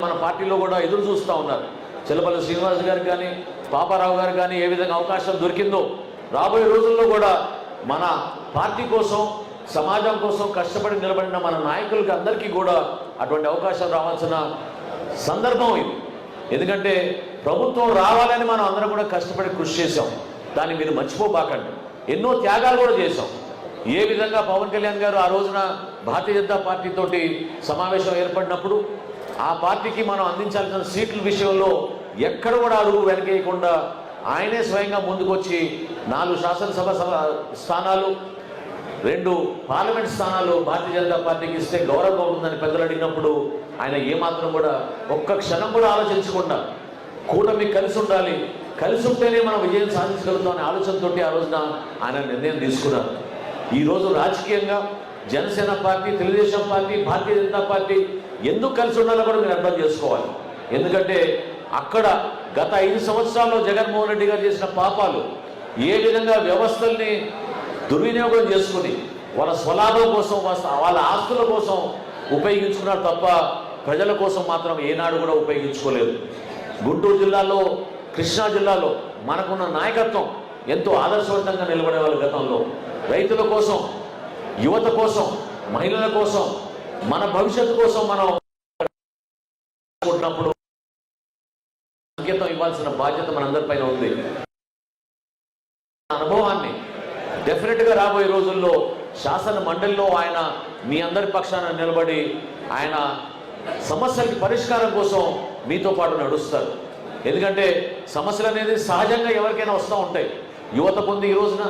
మన పార్టీలో కూడా ఎదురు చూస్తూ ఉన్నారు. చెల్లపల్లి శ్రీనివాస్ గారు కానీ పాపారావు గారు కానీ ఏ విధంగా అవకాశం దొరికిందో రాబోయే రోజుల్లో కూడా మన పార్టీ కోసం సమాజం కోసం కష్టపడి నిలబడిన మన నాయకులకి అందరికీ కూడా అటువంటి అవకాశం రావాల్సిన సందర్భం ఇది. ఎందుకంటే ప్రభుత్వం రావాలని మనం అందరం కూడా కష్టపడి కృషి చేశాం. దాన్ని మీరు మర్చిపోబాకండి. ఎన్నో త్యాగాలు కూడా చేశాం. ఏ విధంగా పవన్ కళ్యాణ్ గారు ఆ రోజున భారతీయ జనతా పార్టీతోటి సమావేశం ఏర్పడినప్పుడు ఆ పార్టీకి మనం అందించాల్సిన సీట్ల విషయంలో ఎక్కడ కూడా అడుగు వెనకేయకుండా ఆయనే స్వయంగా ముందుకొచ్చి 4 శాసనసభ స్థానాలు 2 పార్లమెంట్ స్థానాలు భారతీయ జనతా పార్టీకి ఇస్తే గౌరవంగా ఉంటుందని పెద్దలు అడిగినప్పుడు ఆయన ఏమాత్రం కూడా ఒక్క క్షణం కూడా ఆలోచించకుండా కూటమి కలిసి ఉండాలి, కలిసి ఉంటేనే మనం విజయం సాధించగలుగుతాం అనే ఆలోచనతో ఆ రోజున ఆయన నిర్ణయం తీసుకున్నారు. ఈరోజు రాజకీయంగా Janasena party, Telugu Desam party, Bharatiya Janata party ఎందుకు కలిసి ఉండాలో కూడా మీరు అర్థం చేసుకోవాలి. ఎందుకంటే అక్కడ గత 5 సంవత్సరాల్లో జగన్మోహన్ రెడ్డి గారు చేసిన పాపాలు ఏ విధంగా వ్యవస్థల్ని దుర్వినియోగం చేసుకుని వాళ్ళ స్వలాభం కోసం వాళ్ళ ఆస్తుల కోసం ఉపయోగించుకున్నారు తప్ప ప్రజల కోసం మాత్రం ఏనాడు కూడా ఉపయోగించుకోలేదు. గుంటూరు జిల్లాలో, కృష్ణా జిల్లాలో మనకున్న నాయకత్వం ఎంతో ఆదర్శవంతంగా నిలబడే వాళ్ళు. గతంలో రైతుల కోసం, యువత కోసం, మహిళల కోసం, మన భవిష్యత్తు కోసం మనం అనుకుంటున్నప్పుడు సంకేతం ఇవ్వాల్సిన బాధ్యత మనందరిపైన ఉంది. అనుభవాన్ని డెఫినెట్గా రాబోయే రోజుల్లో శాసన మండలిలో ఆయన మీ అందరి పక్షాన నిలబడి ఆయన సమస్యలకి పరిష్కారం కోసం మీతో పాటు నడుస్తారు. ఎందుకంటే సమస్యలు అనేది సహజంగా ఎవరికైనా వస్తూ ఉంటాయి. యువతకు ఉంది, ఈ రోజున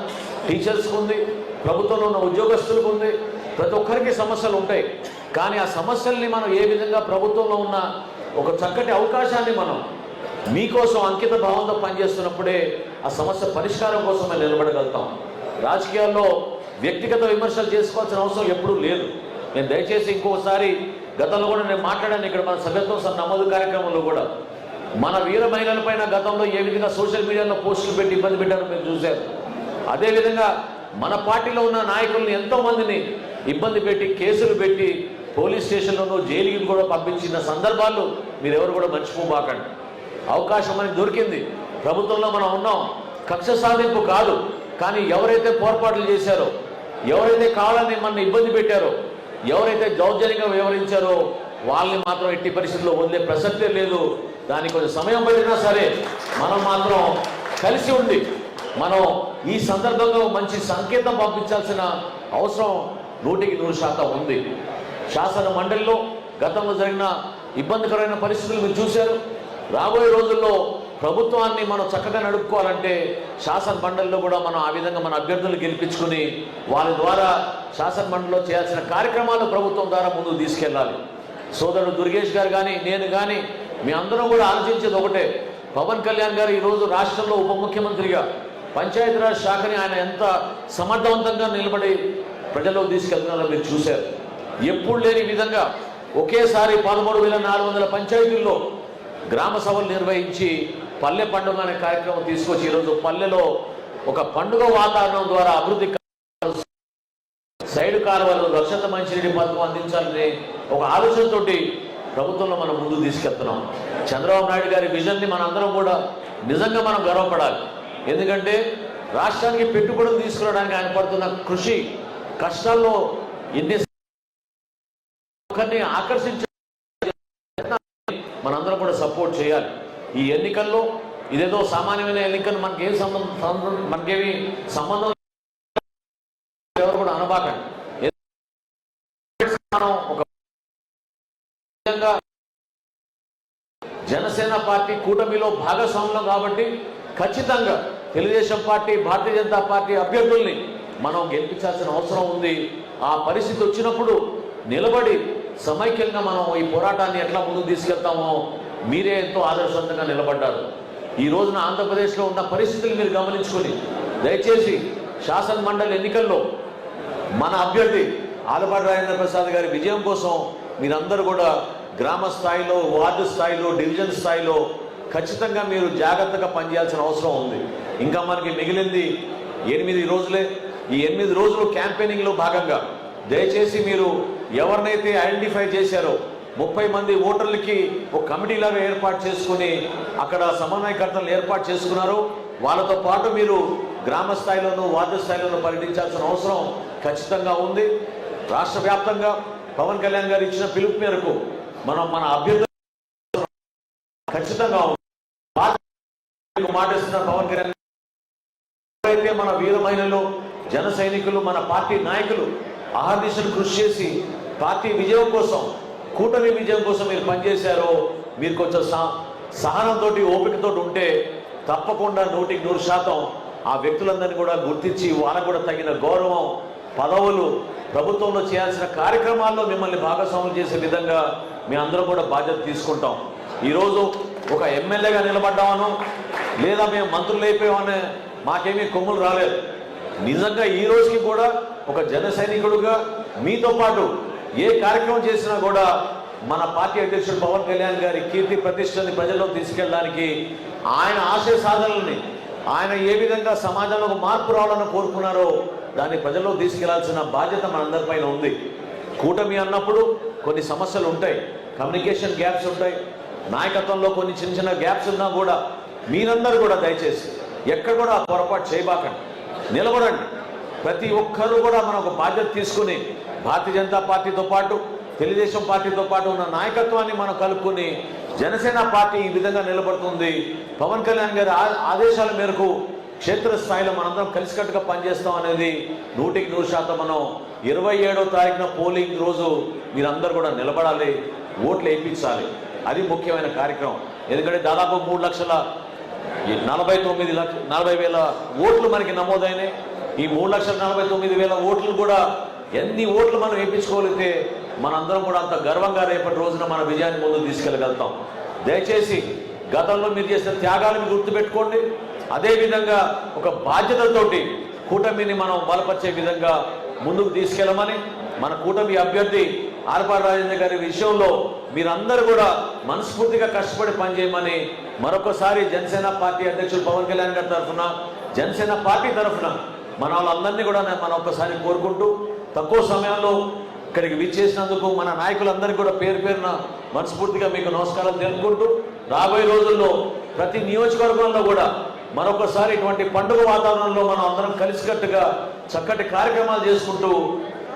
టీచర్స్కి ఉంది, ప్రభుత్వంలో ఉన్న ఉద్యోగస్తులకు ఉంది, ప్రతి ఒక్కరికి సమస్యలు ఉంటాయి. కానీ ఆ సమస్యల్ని మనం ఏ విధంగా ప్రభుత్వంలో ఉన్న ఒక చక్కటి అవకాశాన్ని మనం మీకోసం అంకిత భావంతో పనిచేస్తున్నప్పుడే ఆ సమస్య పరిష్కారం కోసమే నిలబడగలుగుతాం. రాజకీయాల్లో వ్యక్తిగత విమర్శలు చేసుకోవాల్సిన అవసరం ఎప్పుడూ లేదు. నేను దయచేసి ఇంకోసారి గతంలో కూడా నేను మాట్లాడాను ఇక్కడ మన సభ్యత్వం నమోదు కార్యక్రమంలో కూడా మన వీర మహిళలపైన గతంలో ఏ విధంగా సోషల్ మీడియాలో పోస్టులు పెట్టి ఇబ్బంది పెట్టారో మీరు చూశారు. అదేవిధంగా మన పార్టీలో ఉన్న నాయకుల్ని ఎంతోమందిని ఇబ్బంది పెట్టి కేసులు పెట్టి పోలీస్ స్టేషన్లోనూ జైలుకి కూడా పంపించిన సందర్భాలు మీరెవరు కూడా మర్చిపోబాకండి. అవకాశం మనకి దొరికింది, ప్రభుత్వంలో మనం ఉన్నాం. కక్ష సాధింపు కాదు, కానీ ఎవరైతే పొరపాట్లు చేశారో, ఎవరైతే కావాలని మన ఇబ్బంది పెట్టారో, ఎవరైతే దౌర్జన్యంగా వ్యవహరించారో వాళ్ళని మాత్రం ఎట్టి పరిస్థితుల్లో వదిలే ప్రసక్తే లేదు. దానికి కొంచెం సమయం పడినా సరే మనం మాత్రం కలిసి ఉండి మనం ఈ సందర్భంగా మంచి సంకేతం పంపించాల్సిన అవసరం 100% ఉంది. శాసన మండలిలో గతంలో జరిగిన ఇబ్బందికరమైన పరిస్థితులు మీరు చూశారు. రాబోయే రోజుల్లో ప్రభుత్వాన్ని మనం చక్కగా నడుపుకోవాలంటే శాసన మండలిలో కూడా మనం ఆ విధంగా మన అభ్యర్థులు గెలిపించుకుని వాళ్ళ ద్వారా శాసన మండలిలో చేయాల్సిన కార్యక్రమాలు ప్రభుత్వం ద్వారా ముందుకు తీసుకెళ్ళాలి. సోదరుడు దుర్గేష్ గారు కానీ నేను కానీ మీ అందరం కూడా ఆలోచించేది ఒకటే. పవన్ కళ్యాణ్ గారు ఈరోజు రాష్ట్రంలో ఉప ముఖ్యమంత్రిగా పంచాయతీరాజ్ శాఖని ఆయన ఎంత సమర్థవంతంగా నిలబడి ప్రజల్లో తీసుకెళ్తున్నారో మీరు చూశారు. ఎప్పుడు లేని విధంగా ఒకేసారి 13,400 పంచాయతీల్లో గ్రామ సభలు నిర్వహించి పల్లె పండుగ అనే కార్యక్రమం తీసుకొచ్చి ఈరోజు పల్లెలో ఒక పండుగ వాతావరణం ద్వారా అభివృద్ధి సైడ్ కాలువలు, రక్షిత మంచినీటి పథకం అందించాలని ఒక ఆలోచనతోటి ప్రభుత్వంలో మనం ముందుకు తీసుకెళ్తున్నాం. చంద్రబాబు నాయుడు గారి విజన్ని మన అందరం కూడా నిజంగా మనం గర్వపడాలి. ఎందుకంటే రాష్ట్రానికి పెట్టుబడులు తీసుకురావడానికి ఆయన పడుతున్న కృషి, కష్టాల్లో ఎన్ని ఒకరిని ఆకర్షించే మనందరం కూడా సపోర్ట్ చేయాలి. ఈ ఎన్నికల్లో ఇదేదో సామాన్యమైన ఎన్నికలు మనకేమి సంబంధం ఎవరు కూడా అనబాకండి. ఒక జనసేన పార్టీ కూటమిలో భాగస్వామ్యం కాబట్టి ఖచ్చితంగా తెలుగుదేశం పార్టీ, భారతీయ జనతా పార్టీ అభ్యర్థుల్ని మనం గెలిపించాల్సిన అవసరం ఉంది. ఆ పరిస్థితి వచ్చినప్పుడు నిలబడి సమైక్యంగా మనం ఈ పోరాటాన్ని ఎట్లా ముందుకు తీసుకెళ్తామో మీరే ఎంతో ఆదర్శవంతంగా నిలబడ్డారు. ఈ రోజున ఆంధ్రప్రదేశ్లో ఉన్న పరిస్థితులు మీరు గమనించుకొని దయచేసి శాసన మండలి ఎన్నికల్లో మన అభ్యర్థి ఆలపాటి రాజేంద్ర ప్రసాద్ గారి విజయం కోసం మీరందరూ కూడా గ్రామ స్థాయిలో, వార్డు స్థాయిలో, డివిజన్ స్థాయిలో ఖచ్చితంగా మీరు జాగ్రత్తగా పనిచేయాల్సిన అవసరం ఉంది. ఇంకా మనకి మిగిలింది 8 రోజులే. ఈ 8 రోజులు క్యాంపెయినింగ్లో భాగంగా దయచేసి మీరు ఎవరినైతే ఐడెంటిఫై చేశారో 30 మంది ఓటర్లకి ఒక కమిటీలాగా ఏర్పాటు చేసుకుని అక్కడ సమన్వయకర్తలను ఏర్పాటు చేసుకున్నారు. వాళ్ళతో పాటు మీరు గ్రామ స్థాయిలోనూ వార్డు స్థాయిలోనూ పర్యటించాల్సిన అవసరం ఖచ్చితంగా ఉంది. రాష్ట్ర వ్యాప్తంగా పవన్ కళ్యాణ్ గారు ఇచ్చిన పిలుపు మేరకు మన అభ్యర్థులు ఖచ్చితంగా మాటిస్తున్న పవన్ కళ్యాణ్ అయితే మన వీర మహిళలు, జన సైనికులు, మన పార్టీ నాయకులు అహర్నిశలు కృషి చేసి పార్టీ విజయం కోసం, కూటమి విజయం కోసం మీరు పనిచేశారో, మీరు కొంచెం సహనంతో ఓపికతో ఉంటే తప్పకుండా 100% ఆ వ్యక్తులందరినీ కూడా గుర్తించి వాళ్ళకు కూడా తగిన గౌరవం, పదవులు, ప్రభుత్వంలో చేయాల్సిన కార్యక్రమాల్లో మిమ్మల్ని భాగస్వాములు చేసే విధంగా మీ అందరం కూడా బాధ్యత తీసుకుంటాం. ఈరోజు ఒక ఎమ్మెల్యేగా నిలబడ్డామను లేదా మేము మంత్రులు అయిపోయామనే మాకేమీ కొమ్ములు రాలేదు. నిజంగా ఈ రోజుకి కూడా ఒక జన సైనికుడుగా మీతో పాటు ఏ కార్యక్రమం చేసినా కూడా మన పార్టీ అధ్యక్షుడు పవన్ కళ్యాణ్ గారి కీర్తి ప్రతిష్టని ప్రజల్లో తీసుకెళ్ళడానికి, ఆయన ఆశయ సాధనల్ని, ఆయన ఏ విధంగా సమాజంలో మార్పు రావాలని కోరుకున్నారో దాన్ని ప్రజల్లో తీసుకెళ్లాల్సిన బాధ్యత మనందరిపైన ఉంది. కూటమి అన్నప్పుడు కొన్ని సమస్యలు ఉంటాయి, కమ్యూనికేషన్ గ్యాప్స్ ఉంటాయి, నాయకత్వంలో కొన్ని చిన్న చిన్న గ్యాప్స్ ఉన్నా కూడా మీరందరూ కూడా దయచేసి ఎక్కడ కూడా పొరపాటు చేయబాకండి, నిలబడండి. ప్రతి ఒక్కరూ కూడా మనం ఒక బాధ్యత తీసుకుని భారతీయ జనతా పార్టీతో పాటు తెలుగుదేశం పార్టీతో పాటు ఉన్న నాయకత్వాన్ని మనం కలుపుకుని జనసేన పార్టీ ఈ విధంగా నిలబడుతుంది. పవన్ కళ్యాణ్ గారి ఆదేశాల మేరకు క్షేత్రస్థాయిలో మనందరం కలిసికట్టుగా పనిచేస్తాం అనేది 100% మనం 27వ తారీఖున పోలింగ్ రోజు మీరందరూ కూడా నిలబడాలి, ఓట్లు వేయించాలి. అది ముఖ్యమైన కార్యక్రమం. ఎందుకంటే దాదాపు 3,49,40,000 ఓట్లు మనకి నమోదైనాయి. ఈ 3,49,000 ఓట్లు కూడా ఎన్ని ఓట్లు మనం వేయించుకోగలిగితే మనందరం కూడా అంత గర్వంగా రేపటి రోజున మన విజయాన్ని ముందుకు తీసుకెళ్ళగలుగుతాం. దయచేసి గతంలో మీరు చేసిన త్యాగాలను గుర్తుపెట్టుకోండి. అదేవిధంగా ఒక బాధ్యతతోటి కూటమిని మనం బలపరిచే విధంగా ముందుకు తీసుకెళ్ళమని, మన కూటమి అభ్యర్థి ఆలపాటి రాజేంద్ర గారి విషయంలో మీరందరూ కూడా మనస్ఫూర్తిగా కష్టపడి పనిచేయమని మరొకసారి జనసేన పార్టీ అధ్యక్షులు పవన్ కళ్యాణ్ గారి తరఫున, జనసేన పార్టీ తరఫున మన వాళ్ళందరినీ కూడా మనం ఒక్కసారి కోరుకుంటూ, తక్కువ సమయంలో ఇక్కడికి విచ్చేసినందుకు మన నాయకులందరికీ కూడా పేరు పేరున మనస్ఫూర్తిగా మీకు నమస్కారాలు తెలుపుకుంటూ, రాబోయే రోజుల్లో ప్రతి నియోజకవర్గంలో కూడా మరొకసారి ఇటువంటి పండుగ వాతావరణంలో మనం అందరం కలిసికట్టుగా చక్కటి కార్యక్రమాలు చేసుకుంటూ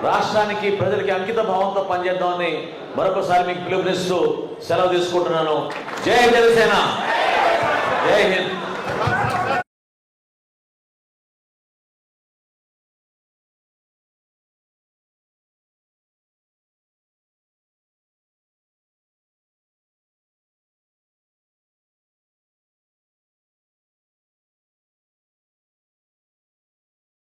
రాష్ట్రానికి, ప్రజలకి అంకిత భావంతో పనిచేద్దామని మరొకసారి మీకు పిలుపునిస్తూ సెలవు తీసుకుంటున్నాను. జై జనసేన, జై హింద్.